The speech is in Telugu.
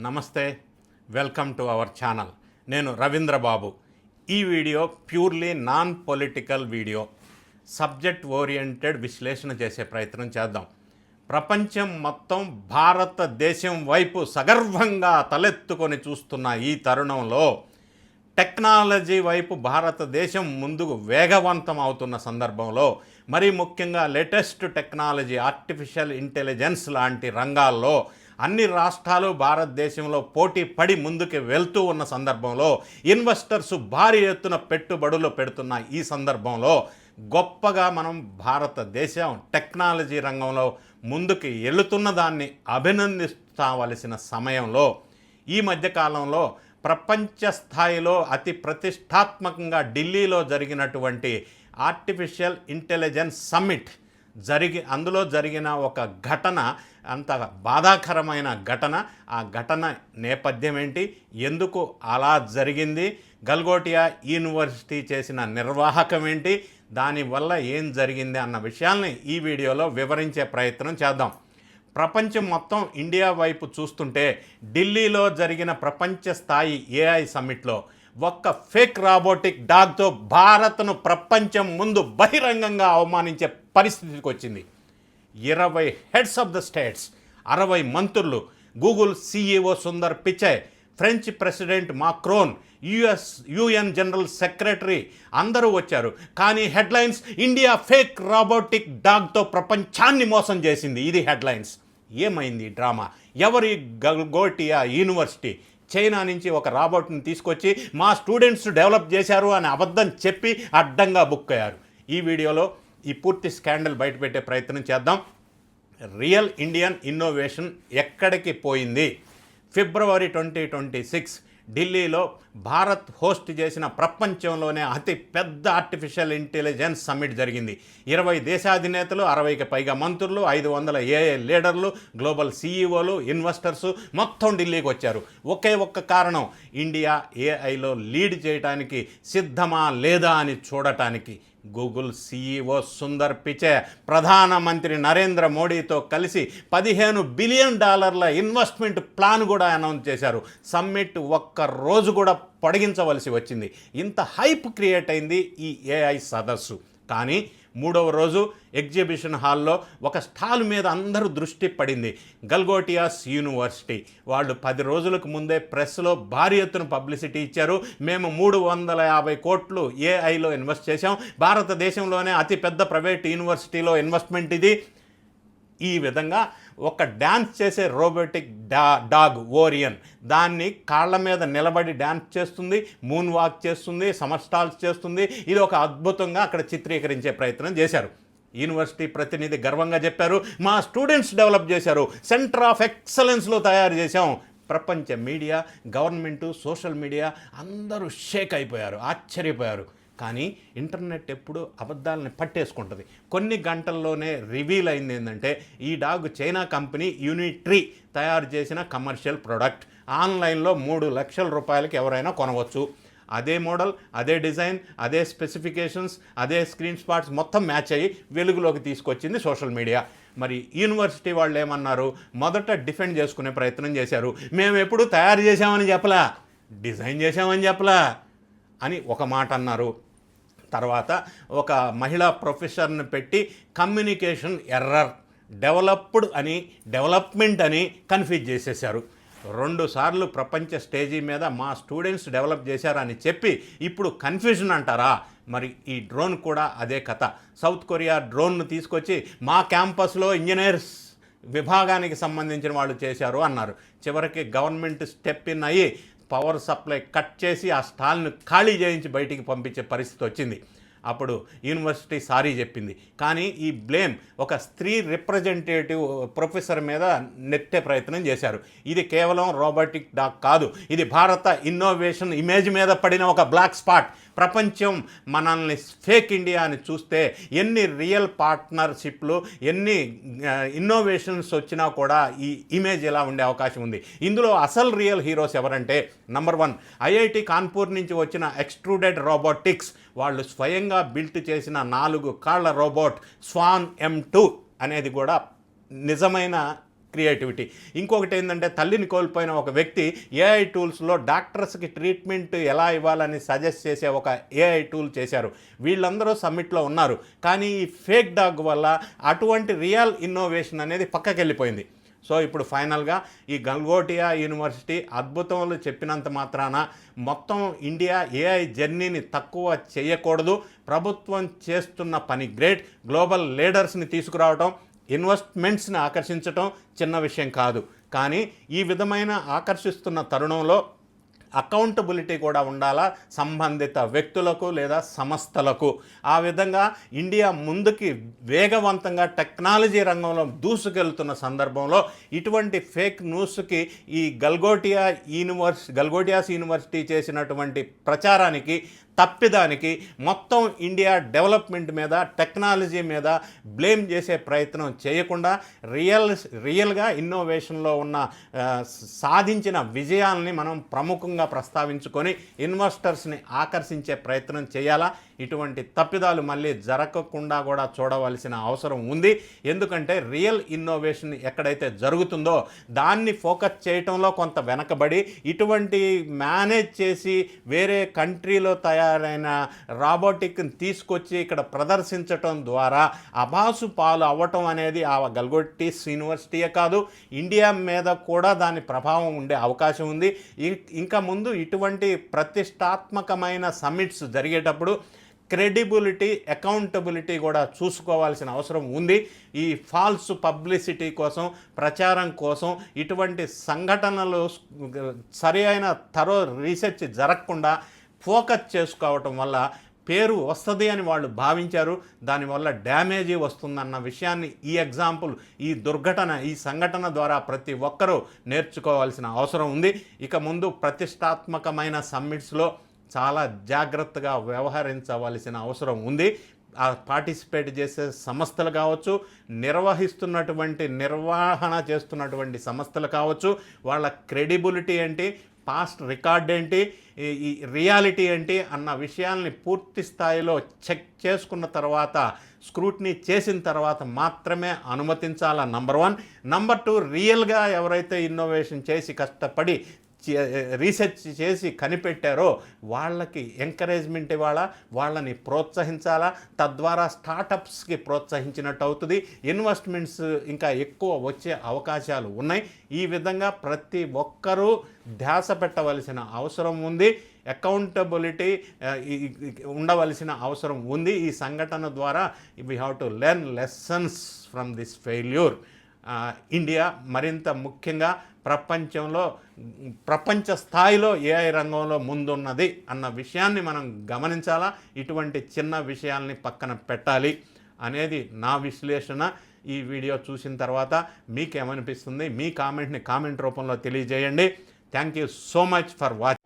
నమస్తే, వెల్కమ్ టు అవర్ ఛానల్. నేను రవీంద్ర బాబు. ఈ video purely non political video, subject oriented విశ్లేషణ చేసే ప్రయత్నం చేద్దాం. ప్రపంచం మొత్తం భారతదేశం వైపు సగర్వంగా తలెత్తుకొని చూస్తున్న ఈ తరుణంలో టెక్నాలజీ వైపు భారతదేశం ముందుకు వేగవంతం అవుతున్న సందర్భంలో, మరీ ముఖ్యంగా లేటెస్ట్ టెక్నాలజీ, ఆర్టిఫిషియల్ ఇంటెలిజెన్స్ లాంటి రంగాల్లో అన్ని రాష్ట్రాలు భారతదేశంలో పోటీ పడి ముందుకు వెళ్తూ ఉన్న సందర్భంలో, ఇన్వెస్టర్స్ భారీ ఎత్తున పెట్టుబడులు పెడుతున్న ఈ సందర్భంలో గొప్పగా మనం భారతదేశం టెక్నాలజీ రంగంలో ముందుకు వెళుతున్న దాన్ని అభినందించవలసిన సమయంలో, ఈ మధ్యకాలంలో ప్రపంచ స్థాయిలో అతి ప్రతిష్టాత్మకంగా ఢిల్లీలో జరిగినటువంటి ఆర్టిఫిషియల్ ఇంటెలిజెన్స్ సమ్మిట్ అందులో జరిగిన ఒక ఘటన, అంత బాధాకరమైన ఘటన. ఆ ఘటన నేపథ్యం ఏంటి, ఎందుకు అలా జరిగింది, గల్గోటియా యూనివర్సిటీ చేసిన నిర్వాహకం ఏంటి, దానివల్ల ఏం జరిగింది అన్న విషయాల్ని ఈ వీడియోలో వివరించే ప్రయత్నం చేద్దాం. ప్రపంచం మొత్తం ఇండియా వైపు చూస్తుంటే, ఢిల్లీలో జరిగిన ప్రపంచ స్థాయి ఏఐ సమ్మిట్లో ఒక్క ఫేక్ రాబోటిక్ డాగ్తో భారత్ను ప్రపంచం ముందు బహిరంగంగా అవమానించే పరిస్థితికి వచ్చింది. 20 హెడ్స్ ఆఫ్ ద స్టేట్స్, 60 మంత్రులు, Google CEO Sundar Pichai, French president Macron, UN general secretary అందరూ వచ్చారు. కానీ హెడ్లైన్స్, ఇండియా ఫేక్ రాబోటిక్ డాగ్తో ప్రపంచాన్ని మోసం చేసింది. ఇది హెడ్లైన్స్. ఏమైంది డ్రామా? ఎవరి గల్గోటియా యూనివర్సిటీ చైనా నుంచి ఒక రాబోట్ని తీసుకొచ్చి మా స్టూడెంట్స్ డెవలప్ చేశారు అని అబద్ధం చెప్పి అడ్డంగా బుక్ అయ్యారు. ఈ వీడియోలో ఈ పూర్తి స్కాండల్ బయటపెట్టే ప్రయత్నం చేద్దాం. రియల్ ఇండియన్ ఇన్నోవేషన్ ఎక్కడికి పోయింది? ఫిబ్రవరి 2026 ఢిల్లీలో భారత్ హోస్ట్ చేసిన ప్రపంచంలోనే అతి పెద్ద ఆర్టిఫిషియల్ ఇంటెలిజెన్స్ సమ్మిట్ జరిగింది. 20 దేశాధినేతలు, 60కి పైగా మంత్రులు, 500 ఏఐ లీడర్లు, గ్లోబల్ CEOలు, ఇన్వెస్టర్సు మొత్తం ఢిల్లీకి వచ్చారు. ఒక్క కారణం, ఇండియా ఏఐలో లీడ్ చేయడానికి సిద్ధమా లేదా అని చూడటానికి. గూగుల్ CEO సుందర్ పిచై ప్రధానమంత్రి నరేంద్ర మోడీతో కలిసి $15 బిలియన్ ఇన్వెస్ట్మెంట్ ప్లాన్ కూడా అనౌన్స్ చేశారు. సమ్మిట్ ఒక్క రోజు కూడా పొడిగించవలసి వచ్చింది. ఇంత హైప్ క్రియేట్ అయింది ఈ ఏఐ సదస్సు. కానీ 3వ రోజు ఎగ్జిబిషన్ హాల్లో ఒక స్టాల్ మీద అందరూ దృష్టి పడింది. గల్గోటియాస్ యూనివర్సిటీ వాళ్ళు 10 రోజులకు ముందే ప్రెస్లో భారీ ఎత్తున పబ్లిసిటీ ఇచ్చారు. మేము 350 కోట్లు ఏఐలో ఇన్వెస్ట్ చేశాం, భారతదేశంలోనే అతిపెద్ద ప్రైవేట్ యూనివర్సిటీలో ఇన్వెస్ట్మెంట్ ఇది. ఈ విధంగా ఒక డ్యాన్స్ చేసే రోబోటిక్ డాగ్ ఓరియన్, దాన్ని కాళ్ళ మీద నిలబడి డ్యాన్స్ చేస్తుంది, మూన్ వాక్ చేస్తుంది, సమర్ స్టాల్స్ చేస్తుంది. ఇది ఒక అద్భుతంగా అక్కడ చిత్రీకరించే ప్రయత్నం చేశారు. యూనివర్సిటీ ప్రతినిధి గర్వంగా చెప్పారు, మా స్టూడెంట్స్ డెవలప్ చేశారు, సెంటర్ ఆఫ్ ఎక్సలెన్స్లో తయారు చేశాం. ప్రపంచ మీడియా, గవర్నమెంటు, సోషల్ మీడియా అందరూ షేక్ అయిపోయారు, ఆశ్చర్యపోయారు. కానీ ఇంటర్నెట్ ఎప్పుడు అబద్ధాలని పట్టేసుకుంటుంది. కొన్ని గంటల్లోనే రివీల్ అయింది ఏంటంటే, ఈ డాగ్ చైనా కంపెనీ యూనిట్రీ తయారు చేసిన కమర్షియల్ ప్రోడక్ట్. ఆన్లైన్లో 3 లక్షల రూపాయలకి ఎవరైనా కొనవచ్చు. అదే మోడల్, అదే డిజైన్, అదే స్పెసిఫికేషన్స్, అదే స్క్రీన్ షాట్స్ మొత్తం మ్యాచ్ అయ్యి వెలుగులోకి తీసుకొచ్చింది సోషల్ మీడియా. మరి యూనివర్సిటీ వాళ్ళు ఏమన్నారు? మొదట డిఫెండ్ చేసుకునే ప్రయత్నం చేశారు. మేము ఎప్పుడు తయారు చేసామని చెప్పలా, డిజైన్ చేసామని చెప్పలా అని ఒక మాట అన్నారు. తర్వాత ఒక మహిళా ప్రొఫెసర్ని పెట్టి కమ్యూనికేషన్ ఎర్రర్, డెవలప్డ్ అని డెవలప్మెంట్ అని కన్ఫ్యూజ్ చేసేశారు. 2 సార్లు ప్రపంచ స్టేజీ మీద మా స్టూడెంట్స్ డెవలప్ చేశారని చెప్పి ఇప్పుడు కన్ఫ్యూజన్ అంటారా? మరి ఈ డ్రోన్ కూడా అదే కథ. సౌత్ కొరియా డ్రోన్ను తీసుకొచ్చి మా క్యాంపస్లో ఇంజనీర్స్ విభాగానికి సంబంధించిన వాళ్ళు చేశారు అన్నారు. చివరికి గవర్నమెంట్ స్టెప్ ఇన్ అయ్యి పవర్ సప్లై కట్ చేసి ఆ స్టాల్ను ఖాళీ చేయించి బయటికి పంపించే పరిస్థితి వచ్చింది. అప్పుడు యూనివర్సిటీ సారీ చెప్పింది. కానీ ఈ బ్లేమ్ ఒక స్త్రీ రిప్రజెంటేటివ్ ప్రొఫెసర్ మీద నెట్టే ప్రయత్నం చేశారు. ఇది కేవలం రోబోటిక్ డాగ్ కాదు, ఇది భారత ఇన్నోవేషన్ ఇమేజ్ మీద పడిన ఒక బ్లాక్ స్పాట్. ప్రపంచం మనల్ని ఫేక్ ఇండియా అని చూస్తే ఎన్ని రియల్ పార్ట్నర్షిప్లు, ఎన్ని ఇన్నోవేషన్స్ వచ్చినా కూడా ఈ ఇమేజ్ ఎలా ఉండే అవకాశం ఉంది. ఇందులో అసలు రియల్ హీరోస్ ఎవరంటే, నంబర్ 1 IIT కాన్పూర్ నుంచి వచ్చిన ఎక్స్ట్రూడెడ్ రోబోటిక్స్. వాళ్ళు స్వయంగా బిల్ట్ చేసిన 4 కాళ్ళ రోబోట్ స్వాన్ M2 అనేది కూడా నిజమైన క్రియేటివిటీ. ఇంకొకటి ఏంటంటే తల్లిని కోల్పోయిన ఒక వ్యక్తి ఏఐ టూల్స్లో డాక్టర్స్కి ట్రీట్మెంట్ ఎలా ఇవ్వాలని సజెస్ట్ చేసే ఒక ఏఐ టూల్ చేశారు. వీళ్ళందరూ సమ్మిట్లో ఉన్నారు, కానీ ఈ ఫేక్ డాగ్ వల్ల అటువంటి రియల్ ఇన్నోవేషన్ అనేది పక్కకి వెళ్ళిపోయింది. సో ఇప్పుడు ఫైనల్గా ఈ గల్గోటియా యూనివర్సిటీ అద్భుతములు చెప్పినంత మాత్రాన మొత్తం ఇండియా ఏఐ జర్నీని తక్కువ చేయకూడదు. ప్రభుత్వం చేస్తున్న పని గ్రేట్. గ్లోబల్ లీడర్స్ని తీసుకురావటం, ఇన్వెస్ట్మెంట్స్ని ఆకర్షించటం చిన్న విషయం కాదు. కానీ ఈ విధమైన ఆకర్షిస్తున్న తరుణంలో అకౌంటబిలిటీ కూడా ఉండాలా సంబంధిత వ్యక్తులకు లేదా సంస్థలకు. ఆ విధంగా ఇండియా ముందుకి వేగవంతంగా టెక్నాలజీ రంగంలో దూసుకెళ్తున్న సందర్భంలో ఇటువంటి ఫేక్ న్యూస్కి ఈ గల్గోటియాస్ యూనివర్సిటీ చేసినటువంటి ప్రచారానికి, తప్పిదానికి మొత్తం ఇండియా డెవలప్మెంట్ మీద, టెక్నాలజీ మీద బ్లేమ్ చేసే ప్రయత్నం చేయకుండా రియల్గా ఇన్నోవేషన్లో ఉన్న సాధించిన విజయాల్ని మనం ప్రముఖంగా ప్రస్తావించుకొని ఇన్వెస్టర్స్ని ఆకర్షించే ప్రయత్నం చేయాలా. ఇటువంటి తప్పిదాలు మళ్ళీ జరగకుండా కూడా చూడవలసిన అవసరం ఉంది. ఎందుకంటే రియల్ ఇన్నోవేషన్ ఎక్కడైతే జరుగుతుందో దాన్ని ఫోకస్ చేయటంలో కొంత వెనకబడి ఇటువంటి మేనేజ్ చేసి వేరే కంట్రీలో తయారైన రాబోటిక్ని తీసుకొచ్చి ఇక్కడ ప్రదర్శించటం ద్వారా అబాసు పాలు అవ్వటం అనేది ఆ గల్గోటియాస్ యూనివర్సిటీయే కాదు, ఇండియా మీద కూడా దాని ప్రభావం ఉండే అవకాశం ఉంది. ఇంకా ముందు ఇటువంటి ప్రతిష్టాత్మకమైన సమ్మిట్స్ జరిగేటప్పుడు క్రెడిబిలిటీ, అకౌంటబిలిటీ కూడా చూసుకోవాల్సిన అవసరం ఉంది. ఈ ఫాల్స్ పబ్లిసిటీ కోసం, ప్రచారం కోసం ఇటువంటి సంఘటనలు సరి అయిన రీసెర్చ్ జరగకుండా ఫోకస్ చేసుకోవటం వల్ల పేరు వస్తుంది అని వాళ్ళు భావించారు. దానివల్ల డ్యామేజీ వస్తుందన్న విషయాన్ని ఈ దుర్ఘటన, ఈ సంఘటన ద్వారా ప్రతి ఒక్కరూ నేర్చుకోవాల్సిన అవసరం ఉంది. ఇక ముందు ప్రతిష్టాత్మకమైన సమ్మిట్స్లో చాలా జాగ్రత్తగా వ్యవహరించవలసిన అవసరం ఉంది. పార్టిసిపేట్ చేసే సంస్థలు కావచ్చు, నిర్వహణ చేస్తున్నటువంటి సంస్థలు కావచ్చు, వాళ్ళ క్రెడిబిలిటీ ఏంటి, పాస్ట్ రికార్డ్ ఏంటి, ఈ రియాలిటీ ఏంటి అన్న విషయాల్ని పూర్తి స్థాయిలో చెక్ చేసుకున్న తర్వాత, స్క్రూటినీ చేసిన తర్వాత మాత్రమే అనుమతించాల. నంబర్ 1. నంబర్ 2, రియల్గా ఎవరైతే ఇన్నోవేషన్ చేసి కష్టపడి రీసెర్చ్ చేసి కనిపెట్టారో వాళ్ళకి ఎంకరేజ్మెంట్ ఇవ్వాలా, వాళ్ళని ప్రోత్సహించాలా. తద్వారా స్టార్టప్స్కి ప్రోత్సహించినట్టు అవుతుంది, ఇన్వెస్ట్మెంట్స్ ఇంకా ఎక్కువ వచ్చే అవకాశాలు ఉన్నాయి. ఈ విధంగా ప్రతి ఒక్కరూ ధ్యాస పెట్టవలసిన అవసరం ఉంది. అకౌంటబిలిటీ ఉండవలసిన అవసరం ఉంది. ఈ సంఘటన ద్వారా we have to learn lessons from this failure. India మరింత ముఖ్యంగా ప్రపంచ స్థాయిలో ఏఐ రంగంలో ముందున్నది అన్న విషయాన్ని మనం గమనించాలా. ఇటువంటి చిన్న విషయాల్ని పక్కన పెట్టాలి అనేది నా విశ్లేషణ. ఈ వీడియో చూసిన తర్వాత మీకేమనిపిస్తుంది? మీ కామెంట్ రూపంలో తెలియజేయండి. Thank you so much for watching.